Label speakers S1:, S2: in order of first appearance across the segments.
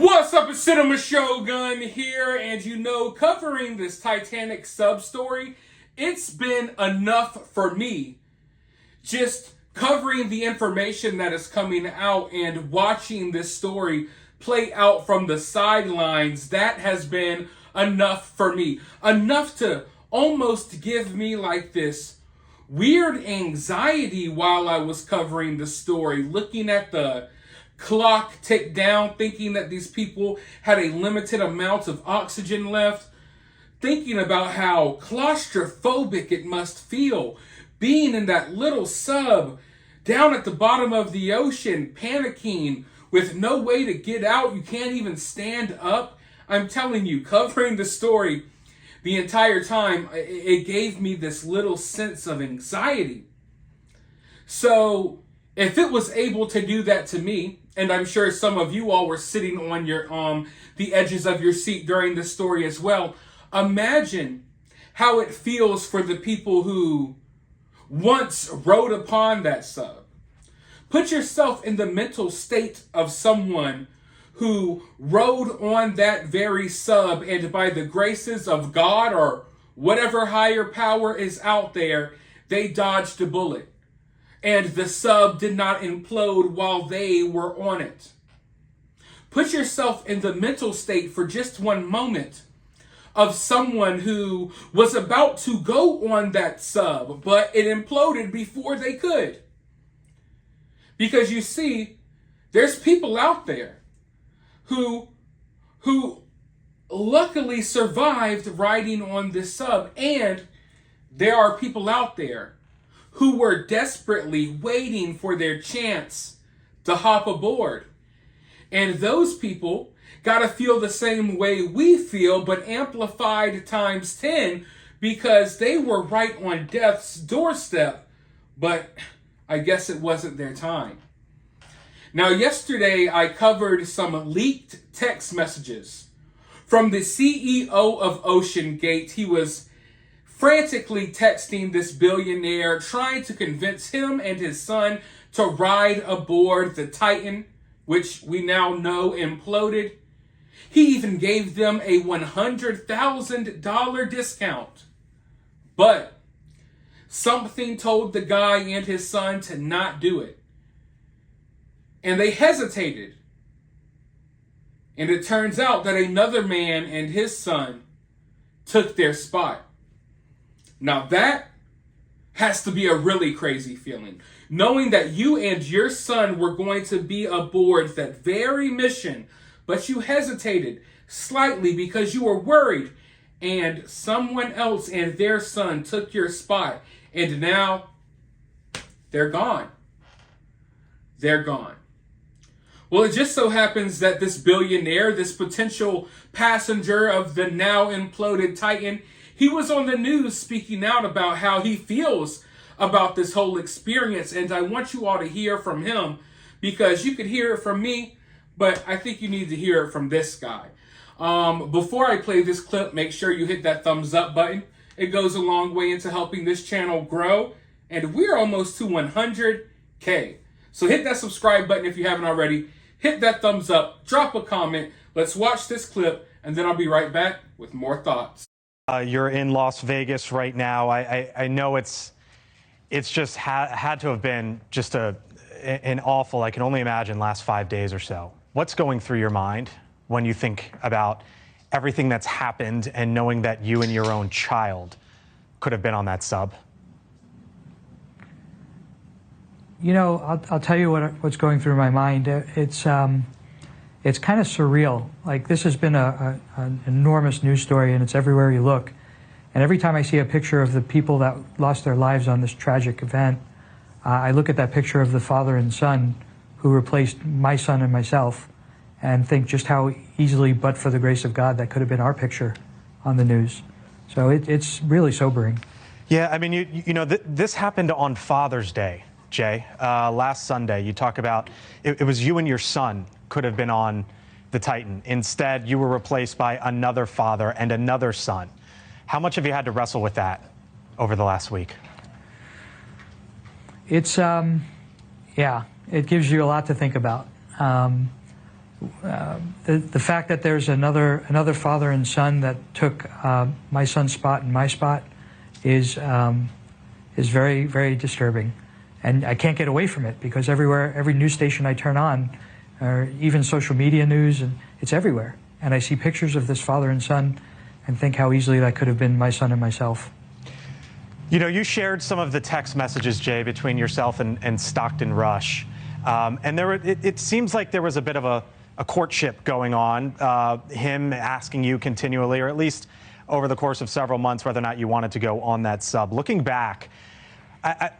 S1: What's up, it's Cinema Shogun here, and covering this Titanic sub-story, it's been enough for me. Just covering the information that is coming out and watching this story play out from the sidelines, that has been enough for me. Enough to almost give me like this weird anxiety while I was covering the story, looking at the clock tick down, thinking that these people had a limited amount of oxygen left, thinking about how claustrophobic it must feel being in that little sub down at the bottom of the ocean, panicking with no way to get out. You can't even stand up. I'm telling you, covering the story the entire time, it gave me this little sense of anxiety. So if it was able to do that to me, and I'm sure some of you all were sitting on your the edges of your seat during this story as well, imagine how it feels for the people who once rode upon that sub. Put yourself in the mental state of someone who rode on that very sub, and by the graces of God or whatever higher power is out there, they dodged a bullet, and the sub did not implode while they were on it. Put yourself in the mental state for just one moment of someone who was about to go on that sub, but it imploded before they could. Because you see, there's people out there who luckily survived riding on this sub, and there are people out there who were desperately waiting for their chance to hop aboard. And those people got to feel the same way we feel, but amplified times 10, because they were right on death's doorstep, but I guess it wasn't their time. Now, yesterday I covered some leaked text messages from the CEO of OceanGate. He was frantically texting this billionaire, trying to convince him and his son to ride aboard the Titan, which we now know imploded. He even gave them a $100,000 discount. But something told the guy and his son to not do it. And they hesitated. And it turns out that another man and his son took their spot. Now that has to be a really crazy feeling. Knowing that you and your son were going to be aboard that very mission, but you hesitated slightly because you were worried, and someone else and their son took your spot, and now they're gone. They're gone. Well, it just so happens that this billionaire, this potential passenger of the now imploded Titan, he was on the news speaking out about how he feels about this whole experience, and I want you all to hear from him, because you could hear it from me, but I think you need to hear it from this guy. Before I play this clip, make sure you hit that thumbs up button. It goes a long way into helping this channel grow, and we're almost to 100K. So hit that subscribe button if you haven't already. Hit that thumbs up, drop a comment. Let's watch this clip, and then I'll be right back with more thoughts.
S2: You're in Las Vegas right now. I know it's just had to have been just an awful, I can only imagine, last 5 days or so. What's going through your mind when you think about everything that's happened and knowing that you and your own child could have been on that sub?
S3: You know, I'll tell you what's going through my mind. It's kind of surreal. Like, this has been an enormous news story, and it's everywhere you look. And every time I see a picture of the people that lost their lives on this tragic event, I look at that picture of the father and son who replaced my son and myself, and think just how easily, but for the grace of God, that could have been our picture on the news. So it's really sobering.
S2: Yeah, I mean, you know, this happened on Father's Day, Jay, last Sunday. You talk about it was you and your son could have been on the Titan. Instead, you were replaced by another father and another son. How much have you had to wrestle with that over the last week?
S3: It's, yeah, it gives you a lot to think about. the fact that there's another father and son that took my son's spot and my spot is very, very disturbing. And I can't get away from it because every news station I turn on, or even social media news, and it's everywhere. And I see pictures of this father and son and think how easily that could have been my son and myself.
S2: You know, you shared some of the text messages, Jay, between yourself and Stockton Rush. And it seems like there was a bit of a courtship going on, him asking you continually, or at least over the course of several months, whether or not you wanted to go on that sub. Looking back,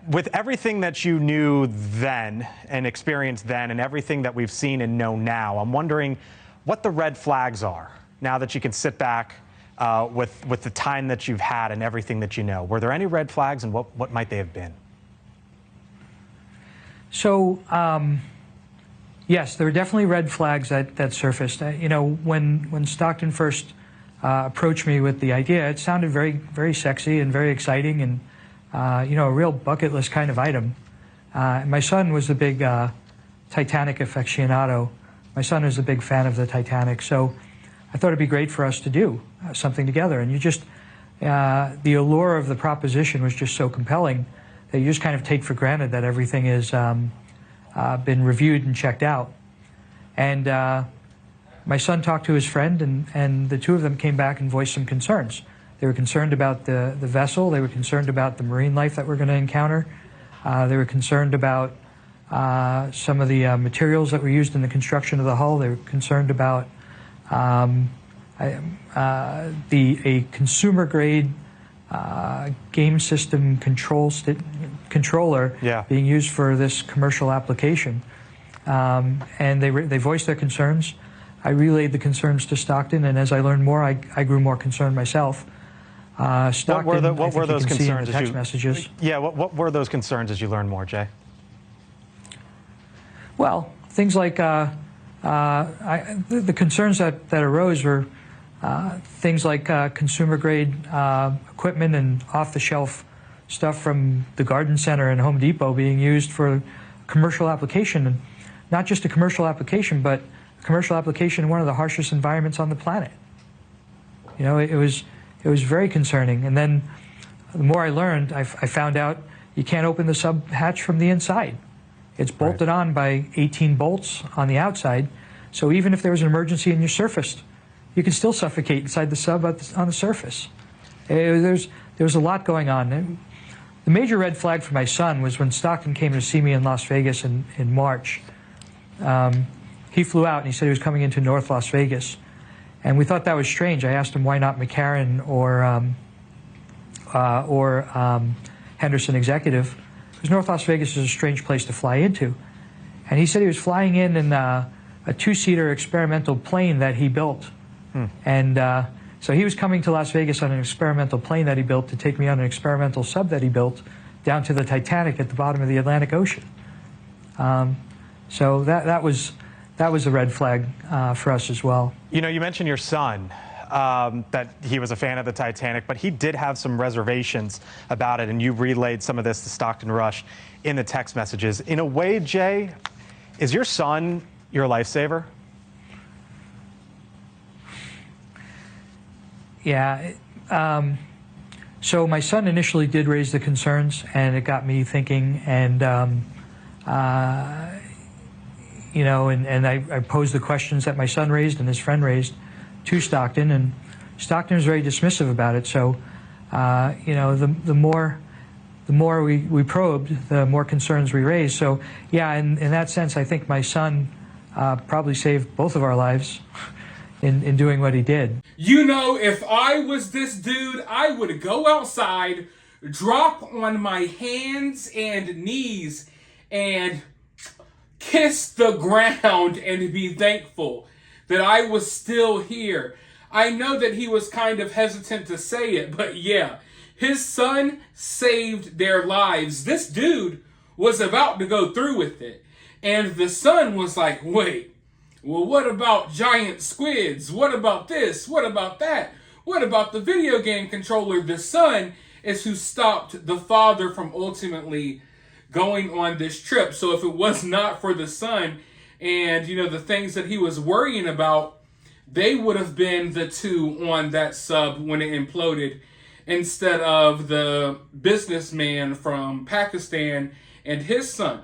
S2: with everything that you knew then and experienced then and everything that we've seen and know now, I'm wondering what the red flags are now that you can sit back with the time that you've had and everything that you know. Were there any red flags, and what might they have been?
S3: So, yes, there were definitely red flags that surfaced. You know, when Stockton first approached me with the idea, it sounded very, very sexy and very exciting, and you know, a real bucket list kind of item. My son was a big Titanic aficionado. My son is a big fan of the Titanic, so I thought it'd be great for us to do something together. And you just, the allure of the proposition was just so compelling that you just kind of take for granted that everything has been reviewed and checked out. And my son talked to his friend, and the two of them came back and voiced some concerns. They were concerned about the vessel. They were concerned about the marine life that we're going to encounter. They were concerned about some of the materials that were used in the construction of the hull. They were concerned about a consumer-grade game system controller being used for this commercial application. And they voiced their concerns. I relayed the concerns to Stockton, and as I learned more, I grew more concerned myself. Stockton,
S2: what were those concerns?
S3: Text messages.
S2: Yeah, what were those concerns as you learned more, Jay?
S3: Well, things like the concerns that arose were things like consumer-grade equipment and off-the-shelf stuff from the Garden Center and Home Depot being used for commercial application, and not just a commercial application, but a commercial application in one of the harshest environments on the planet. You know, it was very concerning. And then the more I learned, I found out you can't open the sub hatch from the inside. It's bolted on by 18 bolts on the outside. So even if there was an emergency and you're surfaced, you can still suffocate inside the sub on the surface. There was a lot going on. And the major red flag for my son was when Stockton came to see me in Las Vegas in March. He flew out and he said he was coming into North Las Vegas. And we thought that was strange. I asked him why not McCarran or Henderson Executive, because North Las Vegas is a strange place to fly into. And he said he was flying in a two-seater experimental plane that he built. And so he was coming to Las Vegas on an experimental plane that he built to take me on an experimental sub that he built down to the Titanic at the bottom of the Atlantic Ocean. So that was a red flag for us as well.
S2: You know, you mentioned your son, that he was a fan of the Titanic, but he did have some reservations about it, and you relayed some of this to Stockton Rush in the text messages. In a way, Jay, is your son your lifesaver?
S3: Yeah. So my son initially did raise the concerns, and it got me thinking, and you know, and I posed the questions that my son raised and his friend raised to Stockton, and Stockton was very dismissive about it. So, you know, the more we probed, the more concerns we raised. So, yeah, in that sense, I think my son probably saved both of our lives in doing what he did.
S1: You know, if I was this dude, I would go outside, drop on my hands and knees, and kiss the ground and be thankful that I was still here. I know that he was kind of hesitant to say it, but yeah, his son saved their lives. This dude was about to go through with it, and the son was like, wait, well, what about giant squids? What about this? What about that? What about the video game controller? The son is who stopped the father from ultimately going on this trip. So if it was not for the son, And, the things that he was worrying about, they would have been the two on that sub when it imploded, instead of the businessman from Pakistan and his son.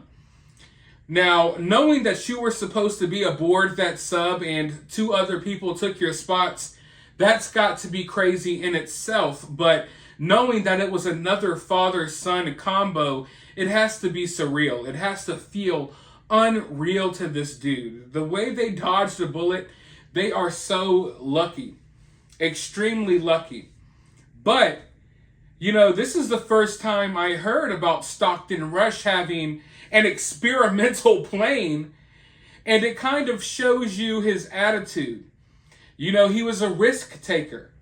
S1: Now, knowing that you were supposed to be aboard that sub and 2 other people took your spots, that's got to be crazy in itself. But knowing that it was another father-son combo, it has to be surreal. It has to feel unreal to this dude. The way they dodged a bullet, they are so lucky. Extremely lucky. But, this is the first time I heard about Stockton Rush having an experimental plane, and it kind of shows you his attitude. He was a risk taker.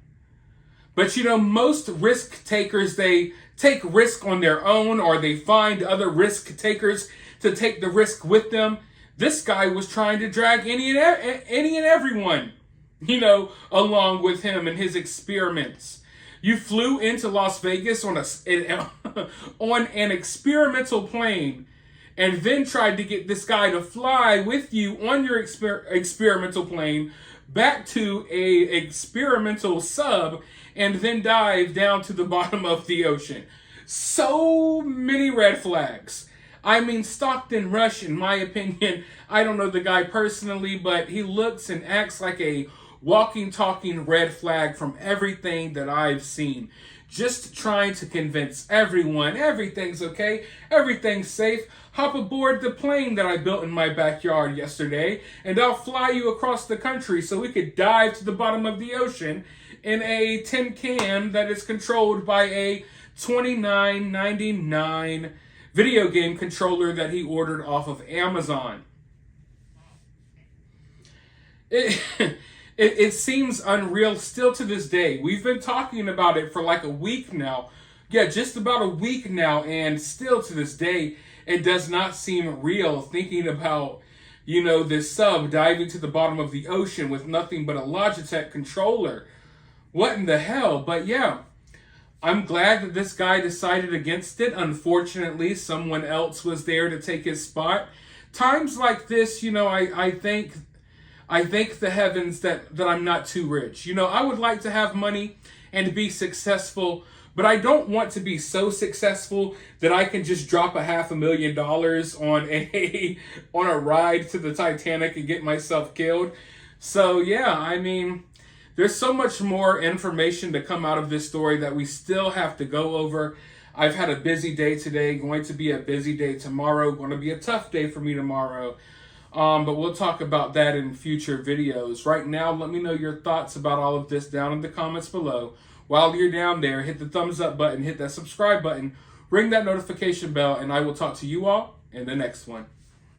S1: But most risk takers, they take risk on their own, or they find other risk takers to take the risk with them. This guy was trying to drag any and everyone, along with him and his experiments. You flew into Las Vegas on on an experimental plane, and then tried to get this guy to fly with you on your experimental plane back to a experimental sub, and then dive down to the bottom of the ocean. So many red flags. I mean, Stockton Rush, in my opinion, I don't know the guy personally, but he looks and acts like a walking, talking red flag from everything that I've seen. Just trying to convince everyone everything's okay, everything's safe. Hop aboard the plane that I built in my backyard yesterday, and I'll fly you across the country so we could dive to the bottom of the ocean in a tin can that is controlled by a $29.99 video game controller that he ordered off of Amazon. It seems unreal still to this day. We've been talking about it for like a week now. Yeah, just about a week now, and still to this day, it does not seem real, thinking about, this sub diving to the bottom of the ocean with nothing but a Logitech controller. What in the hell? But yeah, I'm glad that this guy decided against it. Unfortunately, someone else was there to take his spot. Times like this, I thank the heavens that I'm not too rich. I would like to have money and be successful, but I don't want to be so successful that I can just drop $500,000 on a ride to the Titanic and get myself killed. So yeah, I mean, there's so much more information to come out of this story that we still have to go over. I've had a busy day today, going to be a busy day tomorrow, going to be a tough day for me tomorrow. But we'll talk about that in future videos. Right now, let me know your thoughts about all of this down in the comments below. While you're down there, hit the thumbs up button, hit that subscribe button, ring that notification bell, and I will talk to you all in the next one.